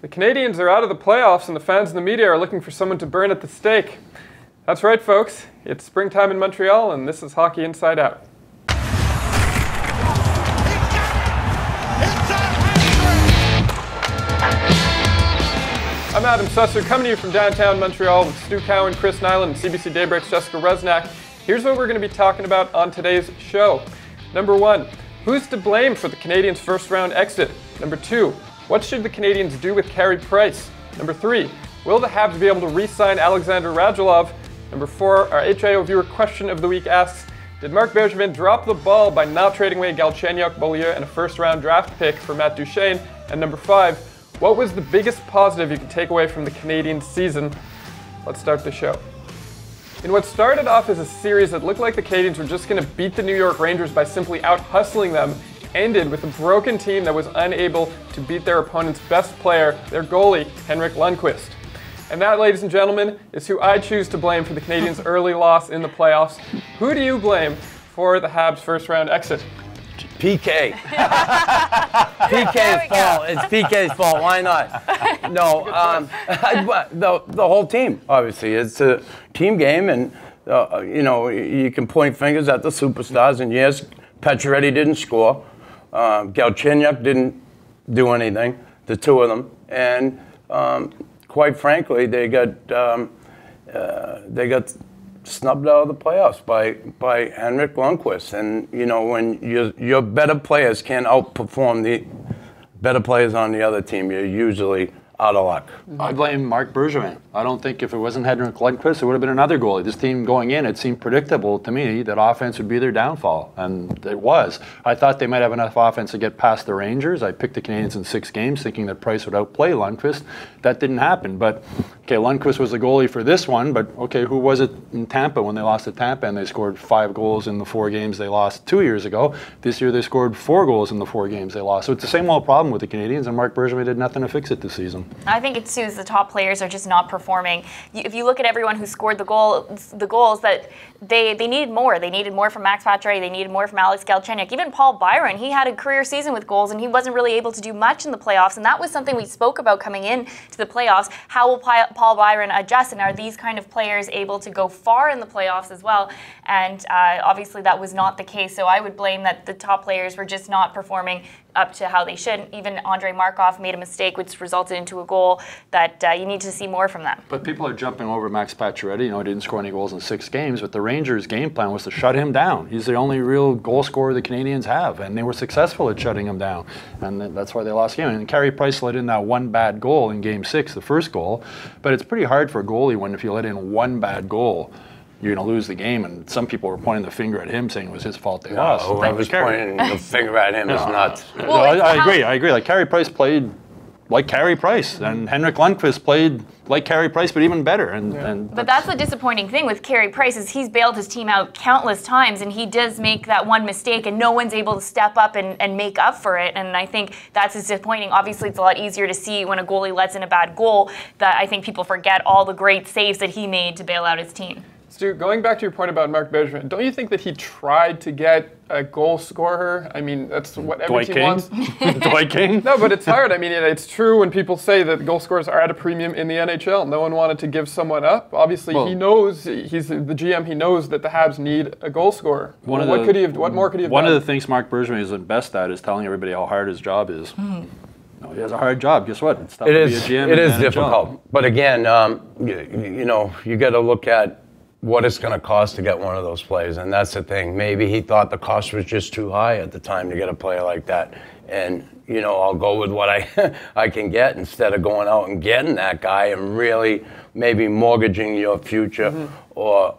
The Canadiens are out of the playoffs and the fans and the media are looking for someone to burn at the stake. That's right, folks. It's springtime in Montreal and this is Hockey Inside Out. I'm Adam Susser, coming to you from downtown Montreal with Stu Cowan, Chris Nilan, and CBC Daybreak's Jessica Rusnak. Here's what we're going to be talking about on today's show. Number 1, who's to blame for the Canadiens' first-round exit? Number 2, what should the Canadiens do with Carey Price? Number 3, will the Habs be able to re-sign Alexander Radulov? Number 4, our HIO viewer question of the week asks, did Marc Bergevin drop the ball by not trading away Galchenyuk, Beaulieu, and a first-round draft pick for Matt Duchene? And number 5, what was the biggest positive you could take away from the Canadiens season? Let's start the show. In what started off as a series that looked like the Canadiens were just going to beat the New York Rangers by simply out-hustling them, ended with a broken team that was unable to beat their opponent's best player, their goalie, Henrik Lundqvist. And that, ladies and gentlemen, is who I choose to blame for the Canadiens' early loss in the playoffs. Who do you blame for the Habs' first-round exit? PK. PK's fault. It's PK's fault. Why not? No, the whole team, obviously. It's a team game, and, you can point fingers at the superstars, and yes, Pacioretty didn't score. Galchenyuk didn't do anything, the two of them, and quite frankly, they got snubbed out of the playoffs by Henrik Lundqvist. And when your better players can't outperform the better players on the other team, you're usually out of luck. I blame Marc Bergevin. I don't think if it wasn't Henrik Lundqvist, it would have been another goalie. This team going in, it seemed predictable to me that offense would be their downfall, and it was. I thought they might have enough offense to get past the Rangers. I picked the Canadiens in 6 games thinking that Price would outplay Lundqvist. That didn't happen, but okay, Lundqvist was the goalie for this one, but okay, who was it in Tampa when they lost to Tampa and they scored 5 goals in the 4 games they lost 2 years ago? This year they scored 4 goals in the 4 games they lost. So it's the same old problem with the Canadiens, and Marc Bergevin did nothing to fix it this season. I think it's too, the top players are just not performing. If you look at everyone who scored the goals that they needed more. They needed more from Max Pacioretty. They needed more from Alex Galchenyuk. Even Paul Byron, he had a career season with goals, and he wasn't really able to do much in the playoffs. And that was something we spoke about coming in to the playoffs. How will Paul Byron adjust, and are these kind of players able to go far in the playoffs as well? And obviously that was not the case. So I would blame that the top players were just not performing up to how they should. Even Andrei Markov made a mistake, which resulted into a goal that you need to see more from them. But people are jumping over Max Pacioretty. He didn't score any goals in 6 games, but the Rangers' game plan was to shut him down. He's the only real goal scorer the Canadiens have, and they were successful at shutting him down, and that's why they lost the game. And Carey Price let in that one bad goal in Game 6, the first goal, but it's pretty hard for a goalie when if you let in one bad goal, you're going to lose the game, and some people were pointing the finger at him, saying it was his fault they lost. I was pointing the finger at him. It's nuts. Well, I agree. Like, Carey Price played like Carey Price, and Henrik Lundqvist played like Carey Price, but even better. But that's the disappointing thing with Carey Price is he's bailed his team out countless times, and he does make that one mistake, and no one's able to step up and make up for it. And I think that's disappointing. Obviously, it's a lot easier to see when a goalie lets in a bad goal. That I think people forget all the great saves that he made to bail out his team. Stu, going back to your point about Marc Bergevin, don't you think that he tried to get a goal scorer? I mean, that's what every team wants. Dwight King? No, but it's hard. I mean, it's true when people say that goal scorers are at a premium in the NHL. No one wanted to give someone up. Obviously, he knows, he's the GM, he knows that the Habs need a goal scorer. What more could he have done? One of the things Marc Bergevin is best at is telling everybody how hard his job is. No, he has a hard job. Guess what? It's tough to be a GM. It is difficult. But again, you got to look at what it's going to cost to get one of those players, and that's the thing. Maybe he thought the cost was just too high at the time to get a player like that, and I'll go with what I can get instead of going out and getting that guy and really maybe mortgaging your future or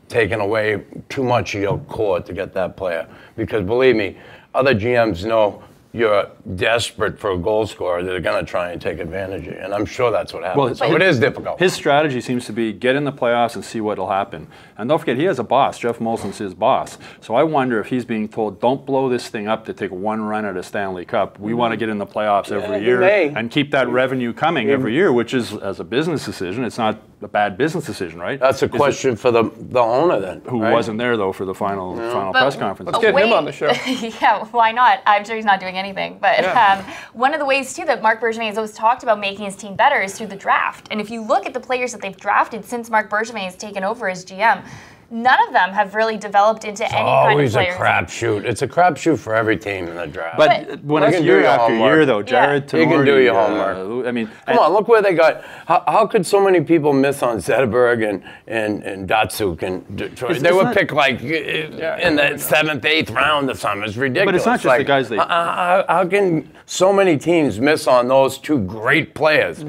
taking away too much of your core to get that player. Because believe me, other GMs know you're desperate for a goal scorer, they're going to try and take advantage of you. And I'm sure that's what happens. So it is difficult. His strategy seems to be get in the playoffs and see what will happen. And don't forget, he has a boss. Jeff Molson's his boss. So I wonder if he's being told, don't blow this thing up to take one run at a Stanley Cup. We want to get in the playoffs every year and keep that revenue coming every year, which is, as a business decision, it's not a bad business decision, right? That's a question for the owner then. Who right? wasn't there, though, for the final press conference. Let's get him on the show. Yeah, why not? I'm sure he's not doing anything. But one of the ways, too, that Marc Bergevin has always talked about making his team better is through the draft. And if you look at the players that they've drafted since Marc Bergevin has taken over as GM, none of them have really developed into any kind of Always players. a crapshoot. It's a crapshoot for every team in the draft. But when it's year after year, though, Jared You can do your homework. I mean, come on, look where they got. How could so many people miss on Zetterberg and Datsuk and Detroit? They were picked like in the 7th, 8th round or something. It's ridiculous. But it's not just the guys they. How can so many teams miss on those two great players?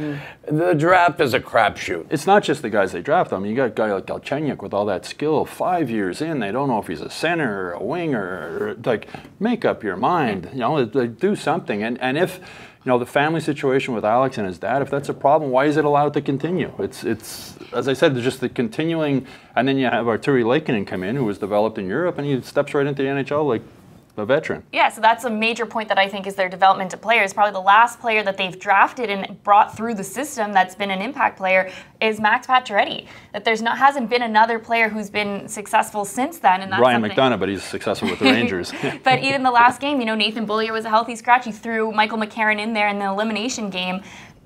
The draft is a crapshoot. It's not just the guys they draft. I mean, you got a guy like Galchenyuk with all that skill. 5 years in, they don't know if he's a center or a winger. Or, like, make up your mind. You know, do something. And if, you know, the family situation with Alex and his dad, if that's a problem, why is it allowed to continue? It's as I said, there's just the continuing. And then you have Arturi Lekkinen come in, who was developed in Europe, and he steps right into the NHL like a veteran. Yeah, so that's a major point that I think is their development to players. Probably the last player that they've drafted and brought through the system that's been an impact player is Max Pacioretty. That hasn't been another player who's been successful since then. And that's Ryan McDonough, but he's successful with the Rangers. But even the last game, you know, Nathan Beaulieu was a healthy scratch. He threw Michael McCarron in there in the elimination game.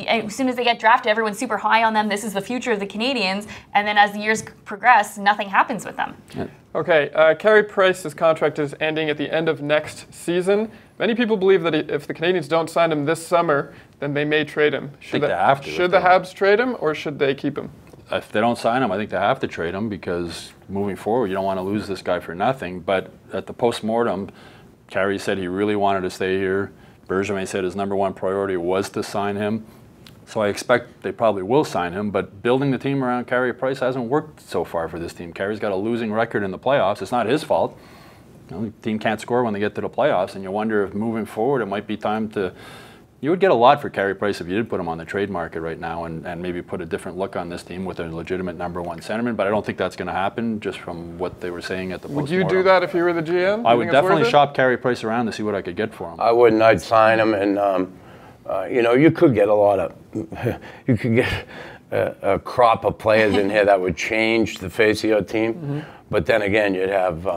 As soon as they get drafted, everyone's super high on them. This is the future of the Canadiens. And then as the years progress, nothing happens with them. Yeah. Okay, Carey Price's contract is ending at the end of next season. Many people believe that if the Canadiens don't sign him this summer, then they may trade him. Should they have to? Should the Habs trade him, or should they keep him? If they don't sign him, I think they have to trade him, because moving forward, you don't want to lose this guy for nothing. But at the post-mortem, Carey said he really wanted to stay here. Bergevin said his #1 priority was to sign him. So I expect they probably will sign him, but building the team around Carey Price hasn't worked so far for this team. Carey's got a losing record in the playoffs. It's not his fault. You know, the team can't score when they get to the playoffs, and you wonder if moving forward it might be time to. You would get a lot for Carey Price if you did put him on the trade market right now and maybe put a different look on this team with a legitimate #1 centerman, but I don't think that's going to happen just from what they were saying at the Would postmortem. you do that if you were the GM? I would definitely shop Carey Price around to see what I could get for him. I wouldn't. I'd sign him, and you know, you could get a lot of, you could get a crop of players in here that would change the face of your team. But then again, you'd have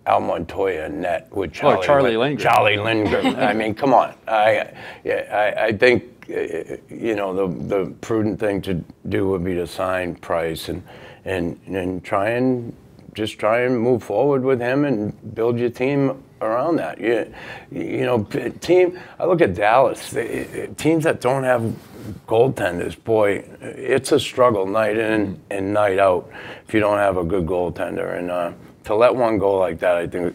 Al Montoya net with Charlie Lindgren. Charlie Lindgren. I mean, come on. I think you know the prudent thing to do would be to sign Price and try and move forward with him and build your team around that. You know, I look at Dallas. Teams that don't have goaltenders, boy, it's a struggle night in and night out if you don't have a good goaltender. And to let one go like that, I think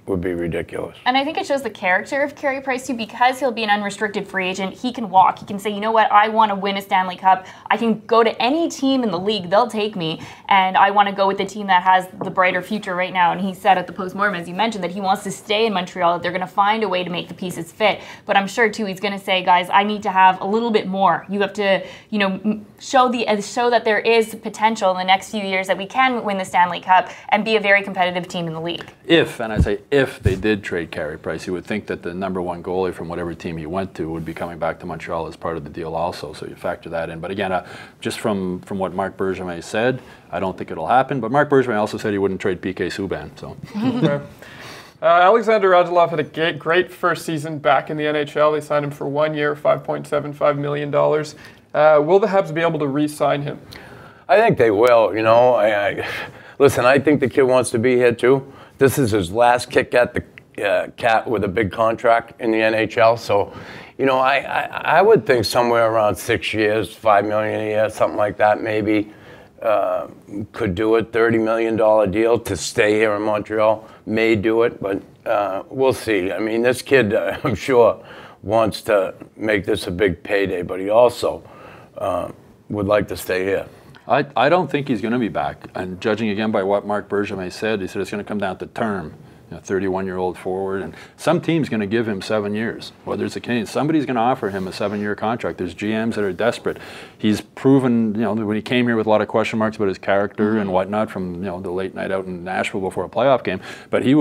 would be ridiculous. And I think it shows the character of Carey Price too, because he'll be an unrestricted free agent. He can walk. He can say, you know what, I want to win a Stanley Cup. I can go to any team in the league. They'll take me. And I want to go with the team that has the brighter future right now. And he said at the postmortem, as you mentioned, that he wants to stay in Montreal, that they're going to find a way to make the pieces fit. But I'm sure too, he's going to say, guys, I need to have a little bit more. You have to, you know, show that there is potential in the next few years that we can win the Stanley Cup and be a very competitive team in the league. If they did trade Carey Price, you would think that the #1 goalie from whatever team he went to would be coming back to Montreal as part of the deal also, so you factor that in. But again, just from what Marc Bergevin said, I don't think it'll happen. But Marc Bergevin also said he wouldn't trade PK Subban. So. Okay. Alexander Radulov had a great first season back in the NHL. They signed him for 1 year, $5.75 million. Will the Habs be able to re-sign him? I think they will. You know, listen, I think the kid wants to be here too. This is his last kick at the cat with a big contract in the NHL. So, you know, I would think somewhere around 6 years, $5 million a year, something like that, maybe could do it. $30 million deal to stay here in Montreal may do it, but we'll see. I mean, this kid, I'm sure, wants to make this a big payday, but he also would like to stay here. I don't think he's going to be back. And judging again by what Marc Bergevin said, he said it's going to come down to term. a 31-year-old forward, and some team's going to give him 7 years. Whether it's the Canadiens, somebody's going to offer him a 7-year contract. There's GMs that are desperate. He's proven, when he came here with a lot of question marks about his character and whatnot from the late night out in Nashville before a playoff game, but he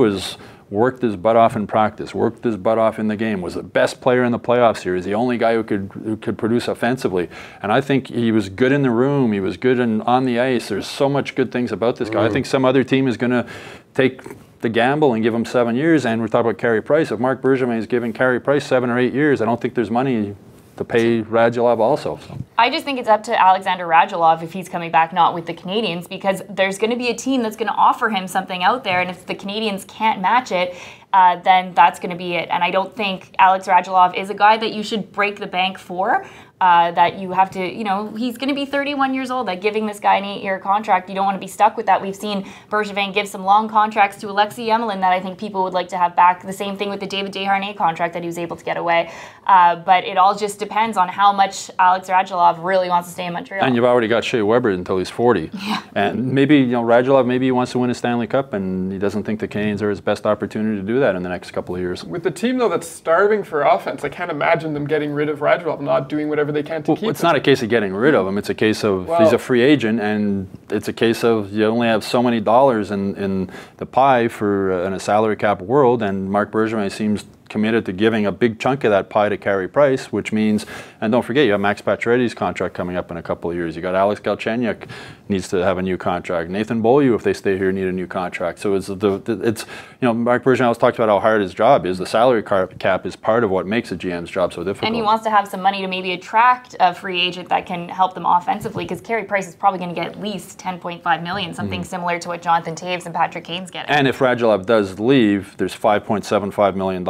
worked his butt off in practice, worked his butt off in the game, was the best player in the playoff series, the only guy who could produce offensively. And I think he was good in the room, he was good on the ice. There's so much good things about this guy. I think some other team is going to take the gamble and give him 7 years. And we're talking about Carey Price. If Marc Bergevin is giving Carey Price 7 or 8 years, I don't think there's money to pay Radulov also. So. I just think it's up to Alexander Radulov if he's coming back not with the Canadiens, because there's going to be a team that's going to offer him something out there, and if the Canadiens can't match it, then that's going to be it. And I don't think Alex Radulov is a guy that you should break the bank for. That you have to, he's going to be 31 years old. That giving this guy an 8-year contract, you don't want to be stuck with that. We've seen Bergevin give some long contracts to Alexei Emelin that I think people would like to have back. The same thing with the David Desharnais contract that he was able to get away. But it all just depends on how much Alex Radulov really wants to stay in Montreal. And you've already got Shea Weber until he's 40. Yeah. And maybe, Radulov, maybe he wants to win a Stanley Cup, and he doesn't think the Canadiens are his best opportunity to do that in the next couple of years. With the team, though, that's starving for offense, I can't imagine them getting rid of Radulov, not doing whatever they can to keep him. It's not a case of getting rid of him. It's a case of he's a free agent, and it's a case of you only have so many dollars in the pie for in a salary cap world, and Marc Bergevin seems committed to giving a big chunk of that pie to Carey Price, which means, and don't forget, you have Max Pacioretty's contract coming up in a couple of years. You got Alex Galchenyuk needs to have a new contract. Nathan Beaulieu, if they stay here, need a new contract. So it's Marc Bergevin always talked about how hard his job is. The salary cap is part of what makes a GM's job so difficult. And he wants to have some money to maybe attract a free agent that can help them offensively, because Carey Price is probably going to get at least $10.5 million, something similar to what Jonathan Toews and Patrick Kane's getting. And if Radulov does leave, there's $5.75 million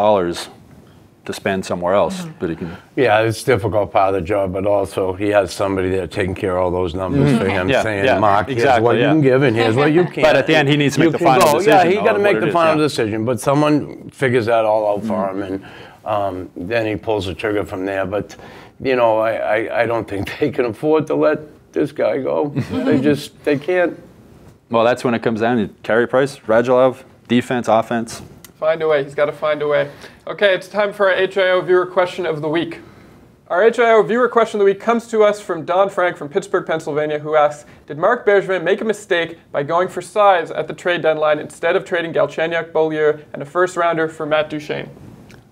to spend somewhere else. But he can. Yeah, it's a difficult part of the job, but also he has somebody there taking care of all those numbers for him, saying, Mark, here's what you can give and here's what you can't. But at the end, he needs to make the final decision. Yeah, he got to make the final decision, but someone figures that all out for him, and then he pulls the trigger from there. But, I don't think they can afford to let this guy go. They can't. Well, that's when it comes down to Carey Price, Radulov, defense, offense. Find a way. He's got to find a way. Okay, it's time for our HIO viewer question of the week. Our HIO viewer question of the week comes to us from Don Frank from Pittsburgh, Pennsylvania, who asks, did Marc Bergevin make a mistake by going for size at the trade deadline instead of trading Galchenyuk, Beaulieu, and a first-rounder for Matt Duchene?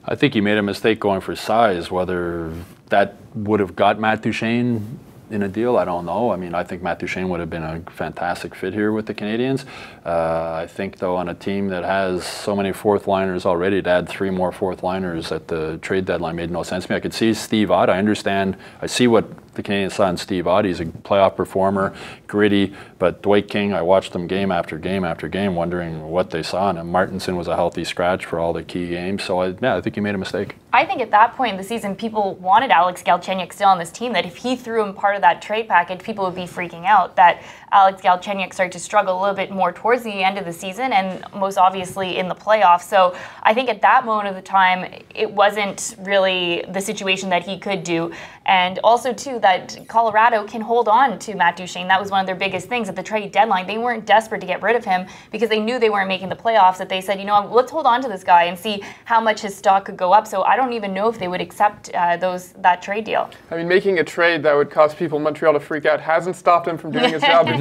I think he made a mistake going for size. Whether that would have got Matt Duchene in a deal, I don't know. I mean, I think Matt Duchene would have been a fantastic fit here with the Canadiens. I think, though, on a team that has so many fourth-liners already, to add 3 more fourth-liners at the trade deadline made no sense to me. I could see Steve Ott. I see what the Canadiens saw in Steve Ott. He's a playoff performer, gritty, but Dwight King, I watched them game after game after game, wondering what they saw, and Martinson was a healthy scratch for all the key games. So, I think he made a mistake. I think at that point in the season, people wanted Alex Galchenyuk still on this team, that if he threw him part of that trade package, people would be freaking out that Alex Galchenyuk started to struggle a little bit more towards the end of the season, and most obviously in the playoffs. So I think at that moment of the time, it wasn't really the situation that he could do. And also, too, that Colorado can hold on to Matt Duchene. That was one of their biggest things at the trade deadline. They weren't desperate to get rid of him because they knew they weren't making the playoffs, that they said, let's hold on to this guy and see how much his stock could go up. So I don't even know if they would accept that trade deal. I mean, making a trade that would cause people in Montreal to freak out hasn't stopped him from doing his job before.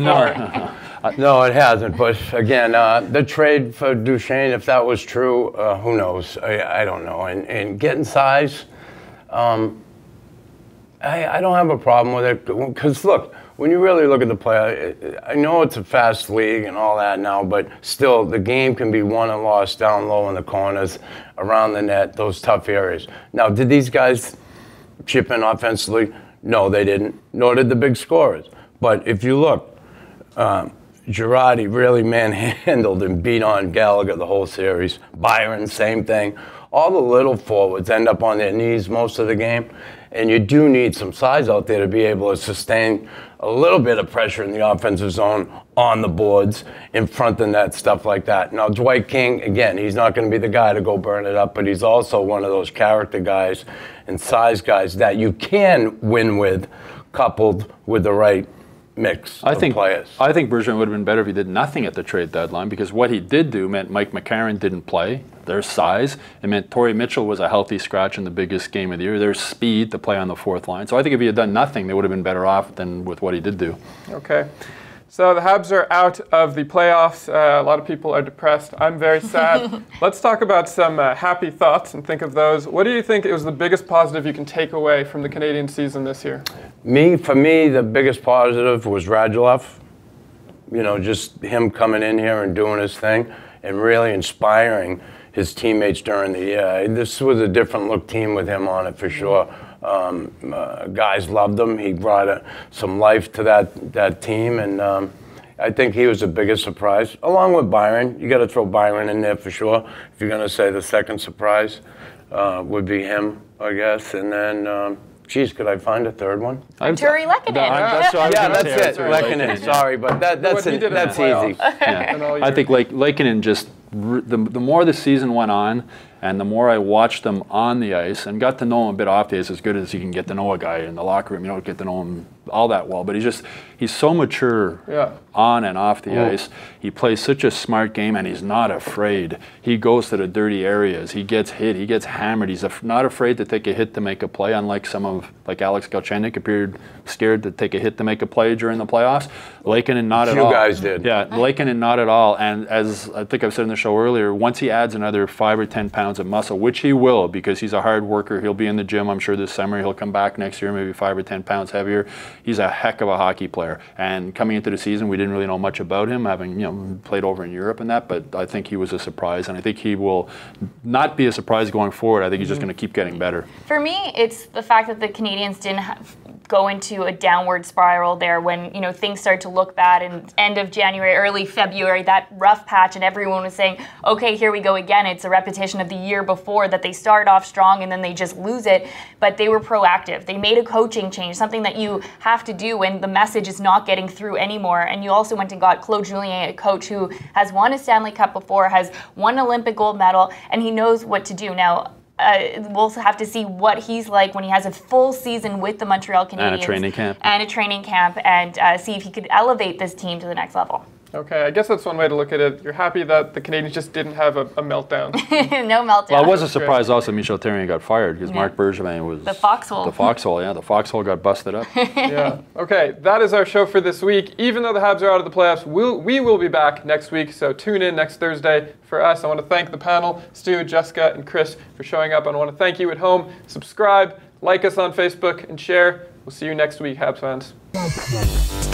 No, it hasn't. But again, the trade for Duchene, if that was true, who knows? I don't know. And getting size, I don't have a problem with it. Because look, when you really look at the play, I know it's a fast league and all that now, but still the game can be won and lost down low in the corners, around the net, those tough areas. Now, did these guys chip in offensively? No, they didn't. Nor did the big scorers. But if you look, Girardi really manhandled and beat on Gallagher the whole series. Byron, same thing. All the little forwards end up on their knees most of the game. And you do need some size out there to be able to sustain a little bit of pressure in the offensive zone, on the boards, in front of the net, stuff like that. Now, Dwight King, again, he's not going to be the guy to go burn it up, but he's also one of those character guys and size guys that you can win with, coupled with the right mix I of think players. I think Bergevin would have been better if he did nothing at the trade deadline, because what he did do meant Mike McCarron didn't play. Their size. It meant Torrey Mitchell was a healthy scratch in the biggest game of the year. There's speed to play on the fourth line. So I think if he had done nothing, they would have been better off than with what he did do. Okay. So the Habs are out of the playoffs. A lot of people are depressed. I'm very sad. Let's talk about some happy thoughts and think of those. What do you think was the biggest positive you can take away from the Canadian season this year? For me, the biggest positive was Radulov. You know, just him coming in here and doing his thing and really inspiring his teammates during the year. This was a different look team with him on it for sure. Guys loved him. He brought some life to that team, and I think he was the biggest surprise, along with Byron. You got to throw Byron in there for sure. If you're going to say the second surprise would be him, I guess. And then, geez, could I find a third one? Arturi Lehkonen. That's it. Lehkonen. Sorry, but that's easy. Yeah. I think Lehkonen just the more the season went on, and the more I watched them on the ice and got to know him a bit off the ice, as good as you can get to know a guy in the locker room. You don't get to know him all that well, but he's so mature on and off the ice. He plays such a smart game, and he's not afraid. He goes to the dirty areas. He gets hit. He gets hammered. He's not afraid to take a hit to make a play, unlike like Alex Galchenyuk appeared scared to take a hit to make a play during the playoffs. Lehkonen not at all. You guys did. Yeah, Lehkonen not at all. And as I think I've said in the show earlier, once he adds another 5 or 10 pounds of muscle, which he will, because he's a hard worker. He'll be in the gym, I'm sure, this summer. He'll come back next year, maybe 5 or 10 pounds heavier. He's a heck of a hockey player. And coming into the season, we didn't really know much about him, having played over in Europe and that. But I think he was a surprise, and I think he will not be a surprise going forward. I think he's just going to keep getting better. For me, it's the fact that the Canadiens didn't go into a downward spiral there when things started to look bad in end of January, early February, that rough patch, and everyone was saying, okay, here we go again. It's a repetition of the year before that they started off strong and then they just lose it. But they were proactive. They made a coaching change, something that you have to do when the message is not getting through anymore. And you also went and got Claude Julien, a coach who has won a Stanley Cup before, has won an Olympic gold medal, and he knows what to do. Now, we'll have to see what he's like when he has a full season with the Montreal Canadiens. And a training camp. And see if he could elevate this team to the next level. Okay, I guess that's one way to look at it. You're happy that the Canadiens just didn't have a meltdown. No meltdown. Well, it was a surprise also Michel Therrien got fired, because Marc Bergevin was... The foxhole. The foxhole, yeah. The foxhole got busted up. Yeah. Okay, that is our show for this week. Even though the Habs are out of the playoffs, we will be back next week, so tune in next Thursday for us. I want to thank the panel, Stu, Jessica, and Chris, for showing up. And I want to thank you at home. Subscribe, like us on Facebook, and share. We'll see you next week, Habs fans.